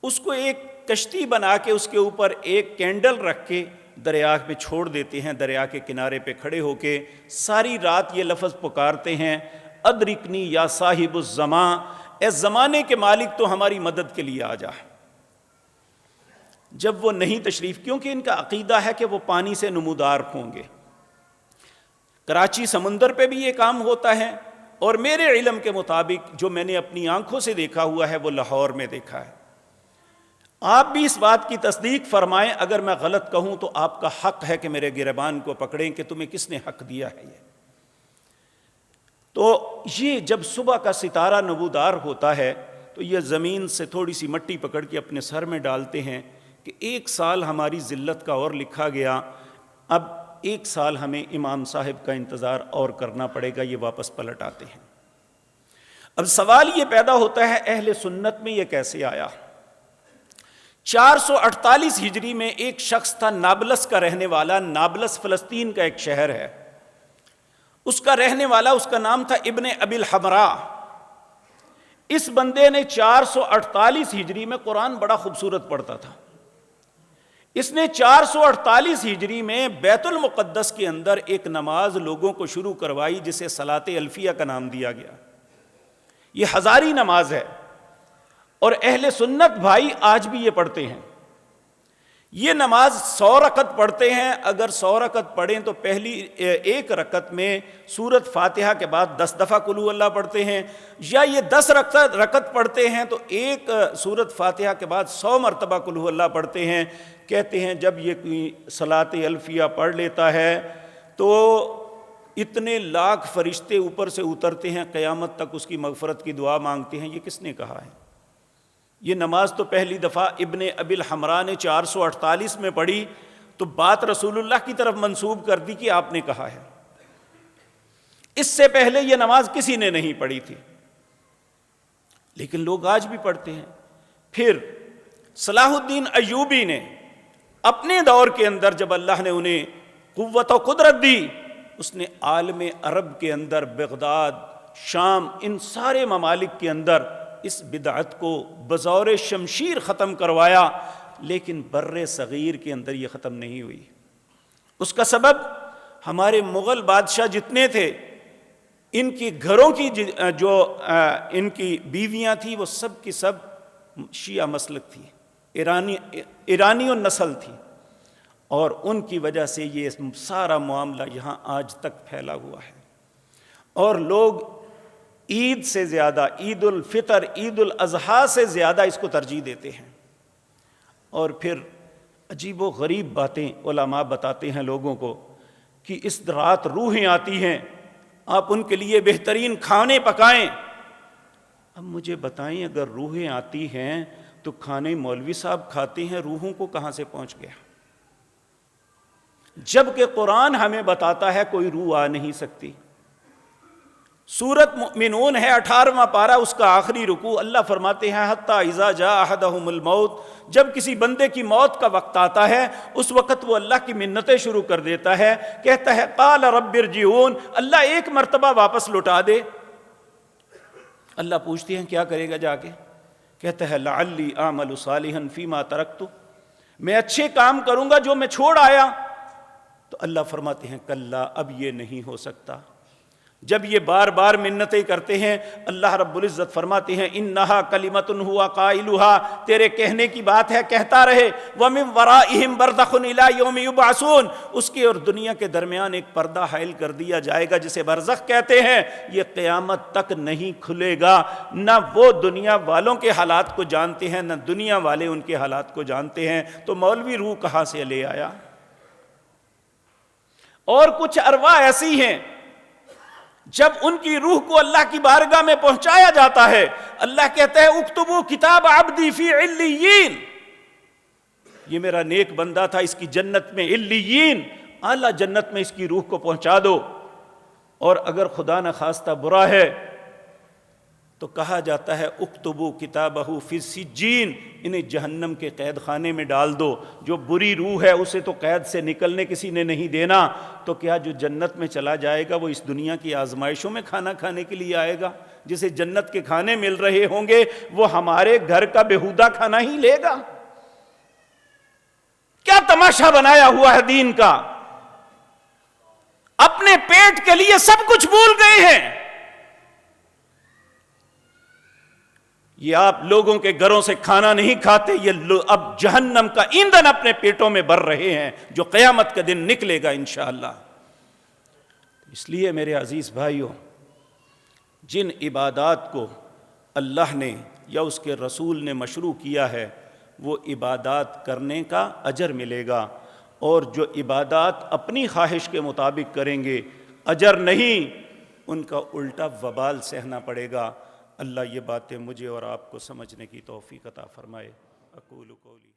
اس کو ایک کشتی بنا کے اس کے اوپر ایک کینڈل رکھ کے دریا پہ چھوڑ دیتے ہیں، دریا کے کنارے پہ کھڑے ہو کے ساری رات یہ لفظ پکارتے ہیں، ادرکنی یا صاحب الزمان، اے زمانے کے مالک تو ہماری مدد کے لیے آ جا۔ جب وہ نہیں تشریف، کیونکہ ان کا عقیدہ ہے کہ وہ پانی سے نمودار ہوں گے۔ کراچی سمندر پہ بھی یہ کام ہوتا ہے، اور میرے علم کے مطابق جو میں نے اپنی آنکھوں سے دیکھا ہوا ہے وہ لاہور میں دیکھا ہے۔ آپ بھی اس بات کی تصدیق فرمائیں، اگر میں غلط کہوں تو آپ کا حق ہے کہ میرے گریبان کو پکڑیں کہ تمہیں کس نے حق دیا ہے۔ یہ جب صبح کا ستارہ نمودار ہوتا ہے تو یہ زمین سے تھوڑی سی مٹی پکڑ کے اپنے سر میں ڈالتے ہیں کہ 1 سال ہماری ذلت کا اور لکھا گیا، اب 1 سال ہمیں امام صاحب کا انتظار اور کرنا پڑے گا، یہ واپس پلٹ آتے ہیں۔ اب سوال یہ پیدا ہوتا ہے اہل سنت میں یہ کیسے آیا؟ 448 ہجری میں ایک شخص تھا نابلس کا رہنے والا، نابلس فلسطین کا ایک شہر ہے، اس کا رہنے والا، اس کا نام تھا ابن ابی الحمراء۔ اس بندے نے 448 ہجری میں قرآن بڑا خوبصورت پڑھتا تھا، اس نے 448 ہجری میں بیت المقدس کے اندر ایک نماز لوگوں کو شروع کروائی جسے صلاۃ الفیہ کا نام دیا گیا۔ یہ ہزاری نماز ہے، اور اہل سنت بھائی آج بھی یہ پڑھتے ہیں۔ یہ نماز 100 رکعت پڑھتے ہیں، اگر 100 رکعت پڑھیں تو پہلی ایک رکعت میں سورۃ فاتحہ کے بعد 10 دفعہ قل ھو اللہ پڑھتے ہیں، یا یہ 10 رکعت پڑھتے ہیں تو ایک سورۃ فاتحہ کے بعد 100 مرتبہ قل ھو اللہ پڑھتے ہیں۔ کہتے ہیں جب یہ کوئی صلاۃ الفیہ پڑھ لیتا ہے تو اتنے لاکھ فرشتے اوپر سے اترتے ہیں، قیامت تک اس کی مغفرت کی دعا مانگتے ہیں۔ یہ کس نے کہا ہے؟ یہ نماز تو پہلی دفعہ ابن ابی الحمراء نے 448 میں پڑھی تو بات رسول اللہ کی طرف منسوب کر دی کہ آپ نے کہا ہے. اس سے پہلے یہ نماز کسی نے نہیں پڑھی تھی، لیکن لوگ آج بھی پڑھتے ہیں. پھر صلاح الدین ایوبی نے اپنے دور کے اندر جب اللہ نے انہیں قوت و قدرت دی، اس نے عالم عرب کے اندر بغداد، شام، ان سارے ممالک کے اندر اس بدعت کو بزور شمشیر ختم کروایا، لیکن بر صغیر کے اندر یہ ختم نہیں ہوئی. اس کا سبب ہمارے مغل بادشاہ جتنے تھے، ان کی گھروں کی جو ان کی بیویاں تھیں وہ سب کی سب شیعہ مسلک تھی، ایرانی نسل تھی، اور ان کی وجہ سے یہ سارا معاملہ یہاں آج تک پھیلا ہوا ہے. اور لوگ عید سے زیادہ، عید الفطر، عید الاضحیٰ سے زیادہ اس کو ترجیح دیتے ہیں. اور پھر عجیب و غریب باتیں علماء بتاتے ہیں لوگوں کو کہ اس رات روحیں آتی ہیں، آپ ان کے لیے بہترین کھانے پکائیں. اب مجھے بتائیں، اگر روحیں آتی ہیں تو کھانے مولوی صاحب کھاتے ہیں، روحوں کو کہاں سے پہنچ گیا؟ جبکہ قرآن ہمیں بتاتا ہے کوئی روح آ نہیں سکتی. سورۃ مؤمنون ہے 18واں پارہ، اس کا آخری رکوع، اللہ فرماتے ہیں حتی اذا جاء احدہم الموت، جب کسی بندے کی موت کا وقت آتا ہے اس وقت وہ اللہ کی منتیں شروع کر دیتا ہے، کہتا ہے قال رب ارجعون، اللہ ایک مرتبہ واپس لوٹا دے. اللہ پوچھتے ہیں کیا کرے گا جا کے؟ کہتا ہے لعلی اعمل صالحا فیما ترکت، میں اچھے کام کروں گا جو میں چھوڑ آیا. تو اللہ فرماتے ہیں کلا، اب یہ نہیں ہو سکتا. جب یہ بار بار منتیں کرتے ہیں، اللہ رب العزت فرماتے ہیں انہا کلمۃ ہوا قائلھا، تیرے کہنے کی بات ہے، کہتا رہے. ومن ورائہم برزخ الی یوم یبعثون، اس کے اور دنیا کے درمیان ایک پردہ حائل کر دیا جائے گا جسے برزخ کہتے ہیں. یہ قیامت تک نہیں کھلے گا. نہ وہ دنیا والوں کے حالات کو جانتے ہیں، نہ دنیا والے ان کے حالات کو جانتے ہیں. تو مولوی روح کہاں سے لے آیا؟ اور کچھ ارواح ایسی ہیں جب ان کی روح کو اللہ کی بارگاہ میں پہنچایا جاتا ہے، اللہ کہتا ہے اکتبوا کتاب عبدی فی علیین، یہ میرا نیک بندہ تھا، اس کی جنت میں علیین، اعلیٰ جنت میں اس کی روح کو پہنچا دو. اور اگر خدا نہ خواستہ برا ہے تو کہا جاتا ہے اکتبوا کتابہ فی سجین، انہیں جہنم کے قید خانے میں ڈال دو. جو بری روح ہے اسے تو قید سے نکلنے کسی نے نہیں دینا، تو کیا جو جنت میں چلا جائے گا وہ اس دنیا کی آزمائشوں میں کھانا کھانے کے لیے آئے گا؟ جسے جنت کے کھانے مل رہے ہوں گے وہ ہمارے گھر کا بیہودہ کھانا ہی لے گا؟ کیا تماشا بنایا ہوا ہے دین کا؟ اپنے پیٹ کے لیے سب کچھ بھول گئے ہیں. یہ آپ لوگوں کے گھروں سے کھانا نہیں کھاتے، یہ اب جہنم کا ایندھن اپنے پیٹوں میں بھر رہے ہیں جو قیامت کا دن نکلے گا انشاءاللہ. اس لیے میرے عزیز بھائیوں، جن عبادات کو اللہ نے یا اس کے رسول نے مشروع کیا ہے وہ عبادات کرنے کا اجر ملے گا، اور جو عبادات اپنی خواہش کے مطابق کریں گے اجر نہیں، ان کا الٹا وبال سہنا پڑے گا. اللہ یہ باتیں مجھے اور آپ کو سمجھنے کی توفیق عطا فرمائے. اقول قولی